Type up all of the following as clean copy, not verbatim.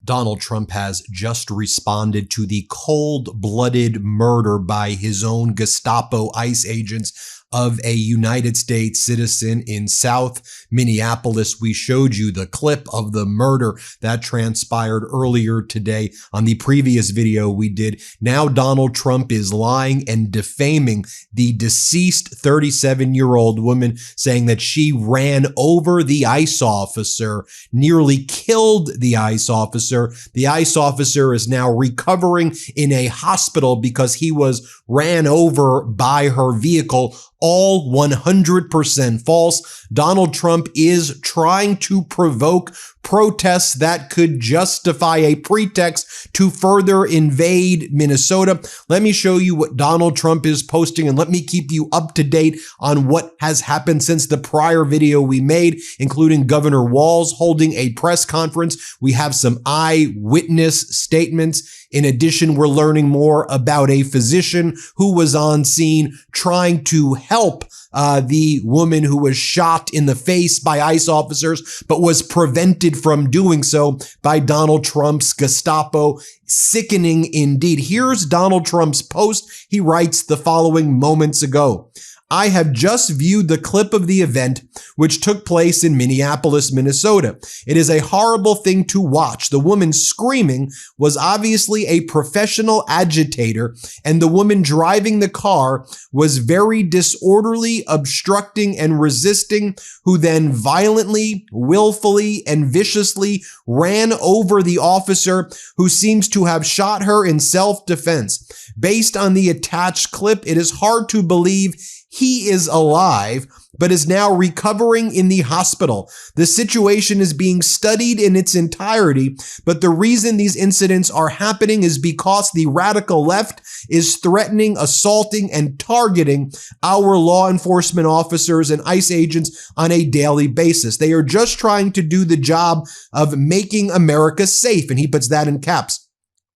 Donald Trump has just responded to the cold-blooded murder by his own Gestapo ICE agents of a United States citizen in South Minneapolis. We showed you the clip of the murder that transpired earlier today on the previous video we did. Now Donald Trump is lying and defaming the deceased 37-year-old woman, saying that she ran over the ICE officer, nearly killed the ICE officer. The ICE officer is now recovering in a hospital because he was ran over by her vehicle. All 100% false. Donald Trump is trying to provoke protests that could justify a pretext to further invade Minnesota. Let me show you what Donald Trump is posting, and let me keep you up to date on what has happened since the prior video we made, including Governor Walz holding a press conference. We have some eyewitness statements. In addition, we're learning more about a physician who was on scene trying to help the woman who was shot in the face by ICE officers, but was prevented from doing so by Donald Trump's Gestapo. Sickening indeed. Here's Donald Trump's post. He writes the following moments ago. I have just viewed the clip of the event which took place in Minneapolis, Minnesota. It is a horrible thing to watch. The woman screaming was obviously a professional agitator, and the woman driving the car was very disorderly, obstructing and resisting, who then violently, willfully, and viciously ran over the officer, who seems to have shot her in self-defense. Based on the attached clip, it is hard to believe he is alive, but is now recovering in the hospital. The situation is being studied in its entirety, but the reason these incidents are happening is because the radical left is threatening, assaulting, and targeting our law enforcement officers and ICE agents on a daily basis. They are just trying to do the job of making America safe, and he puts that in caps.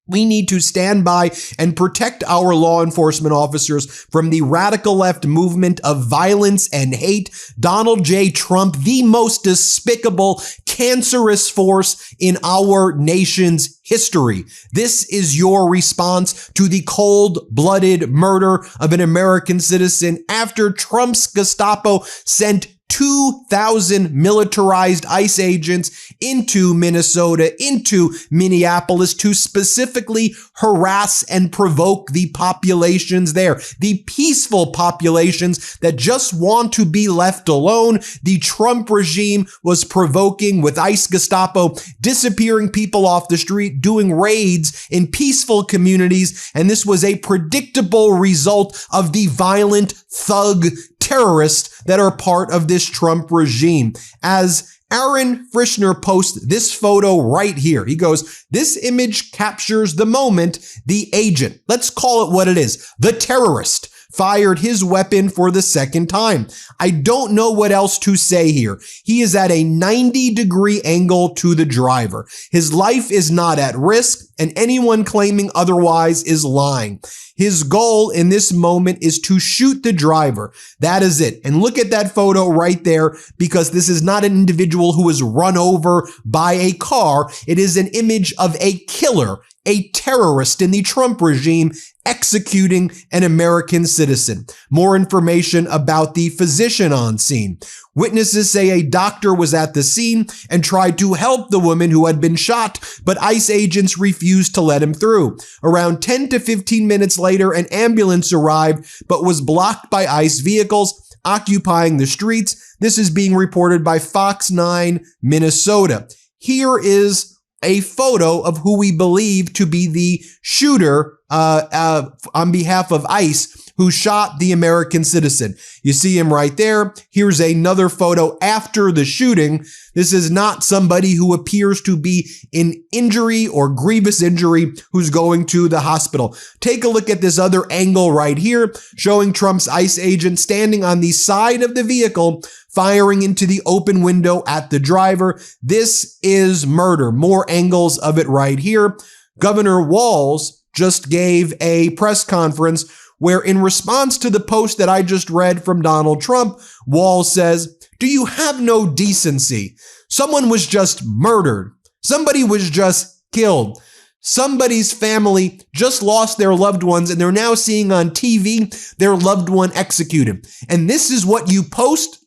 We need to stand by and protect our law enforcement officers from the radical left movement of violence and hate. Donald J. Trump, the most despicable, cancerous force in our nation's history. This is your response to the cold-blooded murder of an American citizen after Trump's Gestapo sent 2,000 militarized ICE agents into Minnesota, into Minneapolis, to specifically harass and provoke the populations there, the peaceful populations that just want to be left alone. The Trump regime was provoking with ICE Gestapo, disappearing people off the street, doing raids in peaceful communities, and this was a predictable result of the violent thug terrorists that are part of this Trump regime. As Aaron Frischner posts this photo right here, he goes, this image captures the moment the agent, let's call it what it is, the terrorist, fired his weapon for the second time. I don't know what else to say here. He is at a 90-degree angle to the driver. His life is not at risk, and anyone claiming otherwise is lying. His goal in this moment is to shoot the driver. That is it. And look at that photo right there, because this is not an individual who was run over by a car. It is an image of a killer, a terrorist in the Trump regime executing an American citizen. More information about the physician on scene. Witnesses say a doctor was at the scene and tried to help the woman who had been shot, but ICE agents refused to let him through. Around 10 to 15 minutes later, an ambulance arrived, but was blocked by ICE vehicles occupying the streets. This is being reported by Fox 9 Minnesota. Here is a photo of who we believe to be the shooter on behalf of ICE who shot the American citizen. You see him right there. Here's another photo after the shooting. This is not somebody who appears to be in injury or grievous injury who's going to the hospital. Take a look at this other angle right here, showing Trump's ICE agent standing on the side of the vehicle, firing into the open window at the driver. This is murder. More angles of it right here. Governor Walz just gave a press conference where, in response to the post that I just read from Donald Trump, Walz says, "Do you have no decency? Someone was just murdered. Somebody was just killed. Somebody's family just lost their loved ones and they're now seeing on TV their loved one executed. And this is what you post?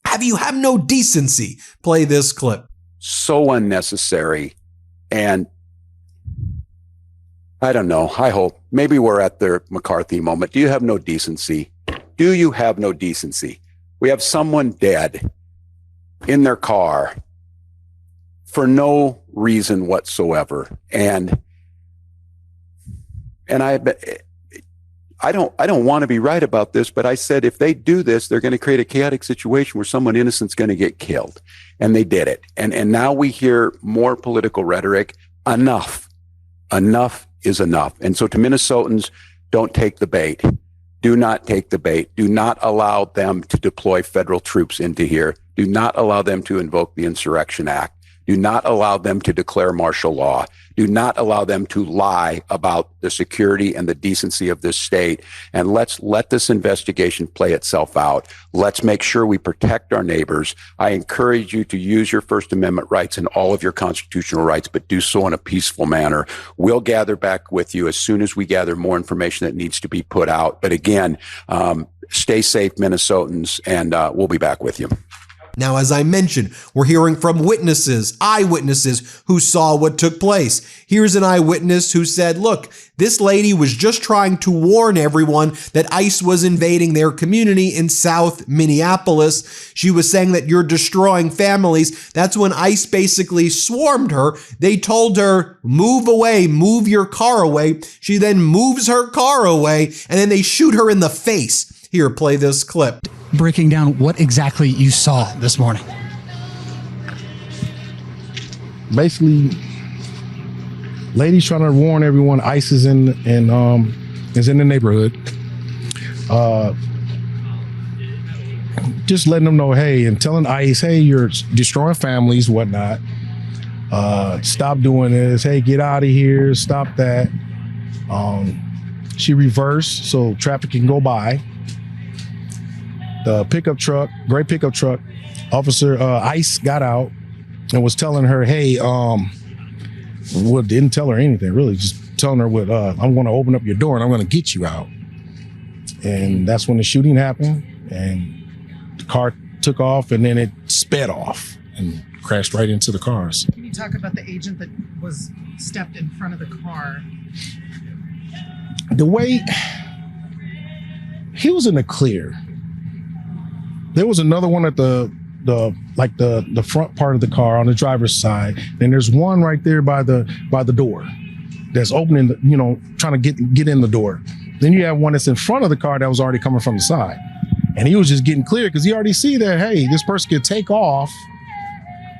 Have you have no decency? Play this clip. So unnecessary. And I don't know. I hope maybe we're at the McCarthy moment. Do you have no decency? Do you have no decency? We have someone dead in their car for no reason whatsoever. And I don't want to be right about this, but I said, if they do this, they're going to create a chaotic situation where someone innocent's going to get killed. And they did it. And now we hear more political rhetoric. Enough is enough. And so to Minnesotans, don't take the bait. Do not take the bait. Do not allow them to deploy federal troops into here. Do not allow them to invoke the Insurrection Act. Do not allow them to declare martial law. Do not allow them to lie about the security and the decency of this state. And let's let this investigation play itself out. Let's make sure we protect our neighbors. I encourage you to use your First Amendment rights and all of your constitutional rights, but do so in a peaceful manner. We'll gather back with you as soon as we gather more information that needs to be put out. But again, stay safe, Minnesotans, and we'll be back with you. Now, as I mentioned, we're hearing from witnesses, eyewitnesses who saw what took place. Here's an eyewitness who said, look, this lady was just trying to warn everyone that ICE was invading their community in South Minneapolis. She was saying that you're destroying families. That's when ICE basically swarmed her. They told her, move away, move your car away. She then moves her car away, and then they shoot her in the face. Here, play this clip. Breaking down what exactly you saw this morning. Basically, ladies trying to warn everyone ICE is in the neighborhood. Just letting them know, hey, and telling ICE, hey, you're destroying families, whatnot. Stop doing this. Hey, get out of here. Stop that. She reversed so traffic can go by. The pickup truck, gray pickup truck, officer ICE got out and was telling her, hey, well, didn't tell her anything, really, just telling her what, I'm going to open up your door and I'm going to get you out. And that's when the shooting happened, and the car took off, and then it sped off and crashed right into the cars. Can you talk about the agent that was stepped in front of the car? The way he was in the clear. There was another one at the front part of the car on the driver's side. And there's one right there by the door that's opening, trying to get in the door. Then you have one that's in front of the car that was already coming from the side. And he was just getting clear because he already see that, hey, this person could take off,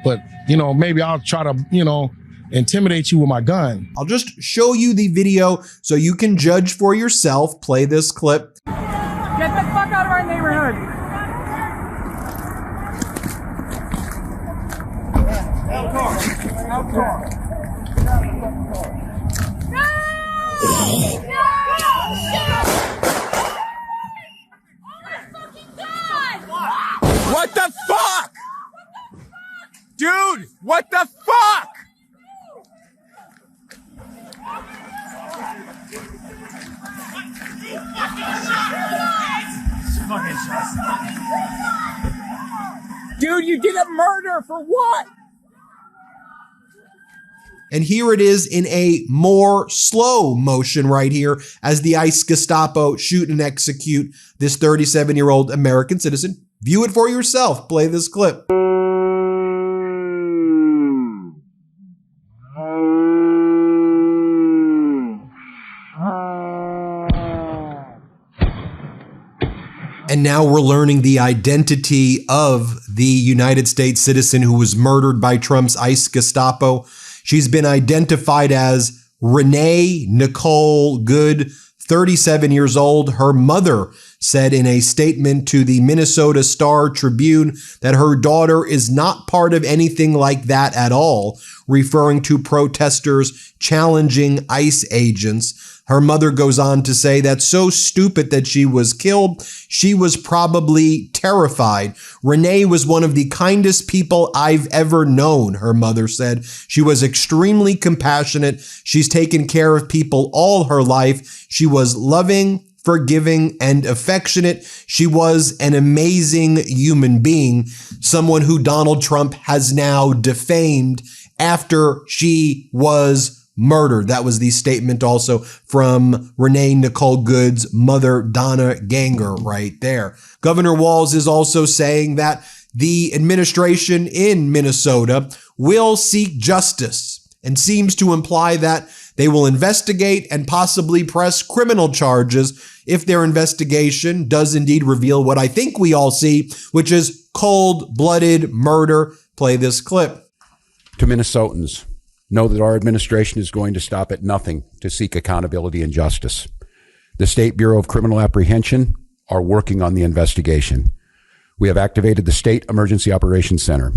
but, maybe I'll try to, intimidate you with my gun. I'll just show you the video so you can judge for yourself. Play this clip. Get the fuck out of our neighborhood. What the fuck? Dude, what the fuck? Dude, you did a murder for what? And here it is in a more slow motion right here as the ICE Gestapo shoot and execute this 37-year-old American citizen. View it for yourself. Play this clip. And now we're learning the identity of the United States citizen who was murdered by Trump's ICE Gestapo. She's been identified as Renee Nicole Good, 37 years old. Her mother said in a statement to the Minnesota Star Tribune that her daughter is not part of anything like that at all. referring to protesters challenging ICE agents. Her mother goes on to say that's so stupid that she was killed. She was probably terrified. Renee was one of the kindest people I've ever known, her mother said. She was extremely compassionate. She's taken care of people all her life. She was loving, forgiving, and affectionate. She was an amazing human being, someone who Donald Trump has now defamed after she was murdered. That was the statement also from Renee Nicole Good's mother, Donna Ganger, right there. Governor Walz is also saying that the administration in Minnesota will seek justice and seems to imply that they will investigate and possibly press criminal charges if their investigation does indeed reveal what I think we all see, which is cold-blooded murder. Play this clip. To Minnesotans, know that our administration is going to stop at nothing to seek accountability and justice. The State Bureau of Criminal Apprehension are working on the investigation. We have activated the State Emergency Operations Center.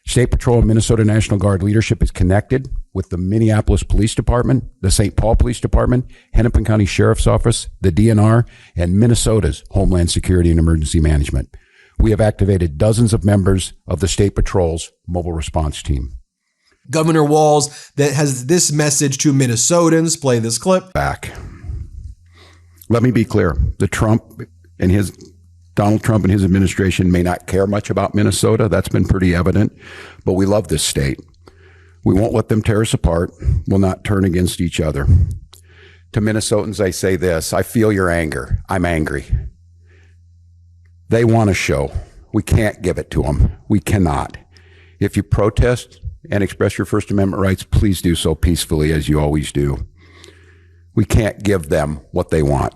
State Patrol and Minnesota National Guard leadership is connected with the Minneapolis Police Department, the St. Paul Police Department, Hennepin County Sheriff's Office, the DNR, and Minnesota's Homeland Security and Emergency Management. We have activated dozens of members of the State Patrol's mobile response team. Governor Walz that has this message to Minnesotans. Play this clip. Back. Let me be clear. Donald Trump and his administration may not care much about Minnesota. That's been pretty evident, but we love this state. We won't let them tear us apart. We'll not turn against each other. To Minnesotans, I say this. I feel your anger. I'm angry. They want a show. We can't give it to them. We cannot. If you protest and express your First Amendment rights, please do so peacefully as you always do. We can't give them what they want.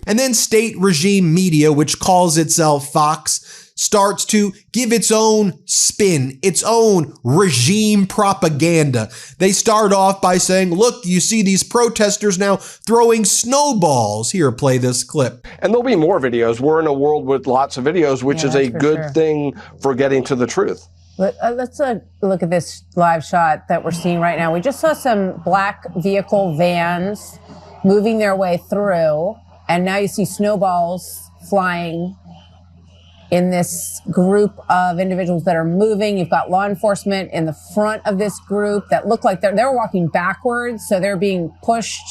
And then state regime media, which calls itself Fox, starts to give its own spin, its own regime propaganda. They start off by saying, look, you see these protesters now throwing snowballs. Here, play this clip. And there'll be more videos. We're in a world with lots of videos, which is a good thing for getting to the truth. Let's look at this live shot that we're seeing right now. We just saw some black vehicle vans moving their way through, and now you see snowballs flying in this group of individuals that are moving. You've got law enforcement in the front of this group that look like they're walking backwards, so they're being pushed,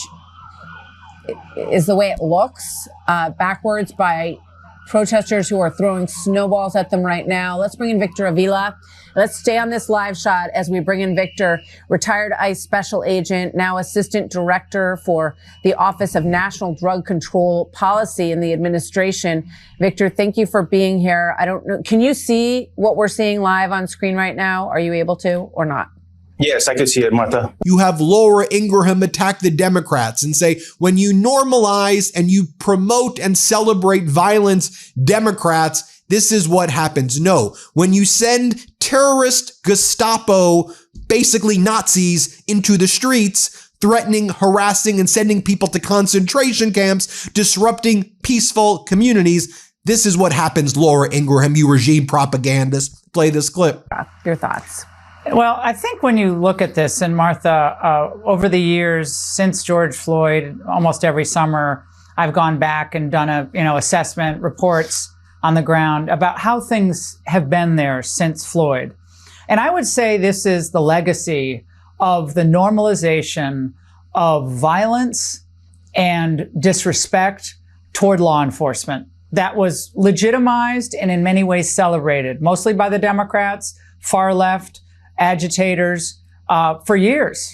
is the way it looks, backwards by protesters who are throwing snowballs at them right now. Let's bring in Victor Avila. Let's stay on this live shot as we bring in Victor, retired ICE special agent, now assistant director for the Office of National Drug Control Policy in the administration. Victor, thank you for being here. I don't know, can you see what we're seeing live on screen right now? Are you able to or not? Yes, I can see it, Martha. You have Laura Ingraham attack the Democrats and say, when you normalize and you promote and celebrate violence, Democrats, this is what happens. No, when you send terrorist Gestapo, basically Nazis, into the streets, threatening, harassing, and sending people to concentration camps, disrupting peaceful communities, this is what happens, Laura Ingraham, you regime propagandist. Play this clip. Your thoughts? Well, I think when you look at this, and Martha, over the years since George Floyd, almost every summer, I've gone back and done assessment reports on the ground about how things have been there since Floyd. And I would say this is the legacy of the normalization of violence and disrespect toward law enforcement that was legitimized and in many ways celebrated, mostly by the Democrats, far left, agitators for years.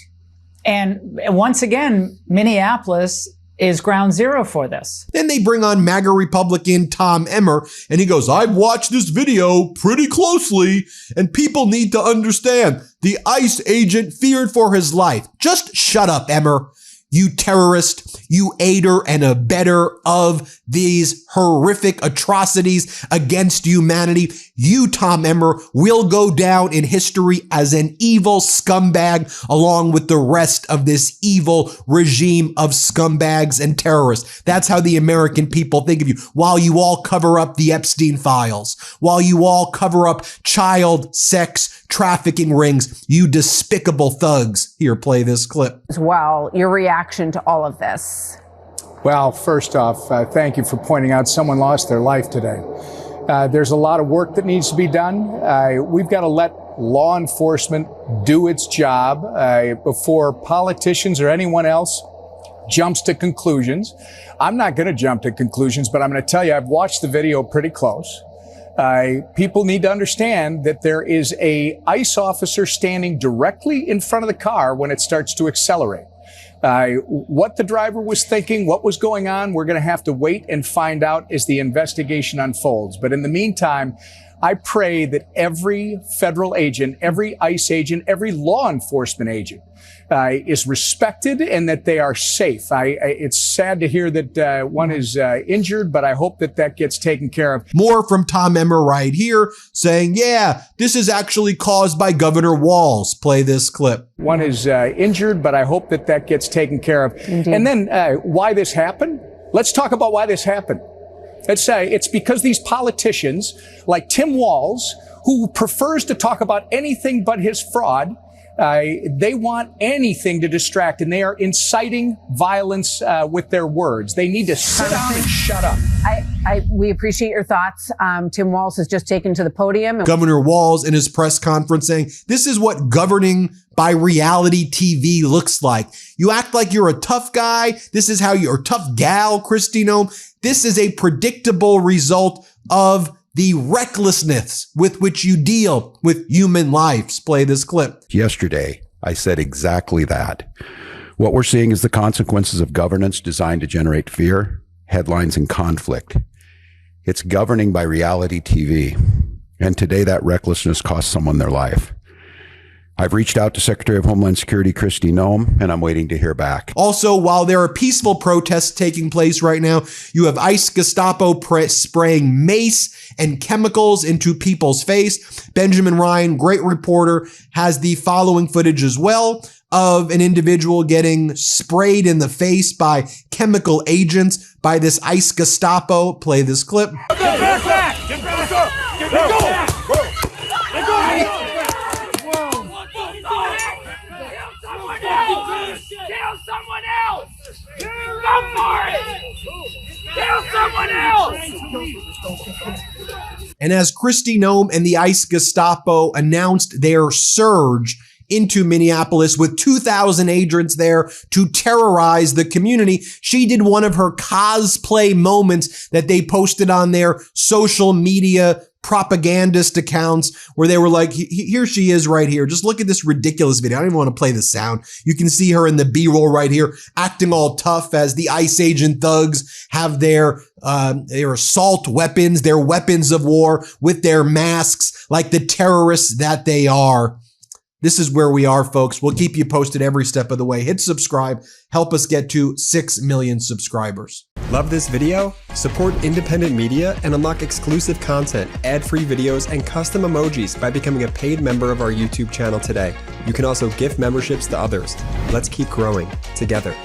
And once again, Minneapolis is ground zero for this. Then they bring on MAGA Republican Tom Emmer, and he goes, I've watched this video pretty closely, and people need to understand the ICE agent feared for his life. Just shut up, Emmer. You terrorist, you aider and abetter of these horrific atrocities against humanity. You, Tom Emmer, will go down in history as an evil scumbag along with the rest of this evil regime of scumbags and terrorists. That's how the American people think of you, while you all cover up the Epstein files, while you all cover up child sex trafficking rings, you despicable thugs. Here, play this clip. Well, your reaction to all of this? Well, first off, thank you for pointing out someone lost their life today. There's a lot of work that needs to be done. We've got to let law enforcement do its job before politicians or anyone else jumps to conclusions. I'm not going to jump to conclusions, but I'm going to tell you, I've watched the video pretty close. People need to understand that there is a ICE officer standing directly in front of the car when it starts to accelerate. What the driver was thinking, what was going on, we're going to have to wait and find out as the investigation unfolds. But in the meantime, I pray that every federal agent, every ICE agent, every law enforcement agent is respected and that they are safe. It's sad to hear that one is injured, but I hope that that gets taken care of. More from Tom Emmer right here saying, yeah, this is actually caused by Governor Walz. Play this clip. One is injured, but I hope that that gets taken care of. Indeed. And then why this happened? Let's talk about why this happened. It's because these politicians like Tim Walz, who prefers to talk about anything but his fraud, they want anything to distract, and they are inciting violence with their words. They need to sit down and shut up. We appreciate your thoughts. Tim Walz has just taken to the podium. Governor Walz in his press conference saying, this is what governing by reality TV looks like. You act like you're a tough guy. This is how you're a tough gal, Kristi Noem. This is a predictable result of the recklessness with which you deal with human lives. Play this clip. Yesterday, I said exactly that. What we're seeing is the consequences of governance designed to generate fear, headlines, and conflict. It's governing by reality TV. And today that recklessness cost someone their life. I've reached out to Secretary of Homeland Security Kristi Noem, and I'm waiting to hear back. Also, while there are peaceful protests taking place right now, you have ICE Gestapo spraying mace and chemicals into people's face. Benjamin Ryan, great reporter, has the following footage as well of an individual getting sprayed in the face by chemical agents by this ICE Gestapo. Play this clip. Kill someone else! Go for it! Kill someone else! And as Kristi Noem and the ICE Gestapo announced their surge into Minneapolis with 2,000 agents there to terrorize the community, she did one of her cosplay moments that they posted on their social media propagandist accounts where they were like, here she is right here. Just look at this ridiculous video. I don't even want to play the sound. You can see her in the B-roll right here, acting all tough as the ICE agent thugs have their assault weapons, their weapons of war with their masks like the terrorists that they are. This is where we are, folks. We'll keep you posted every step of the way. Hit subscribe. Help us get to 6 million subscribers. Love this video? Support independent media and unlock exclusive content, ad-free videos, and custom emojis by becoming a paid member of our YouTube channel today. You can also gift memberships to others. Let's keep growing together.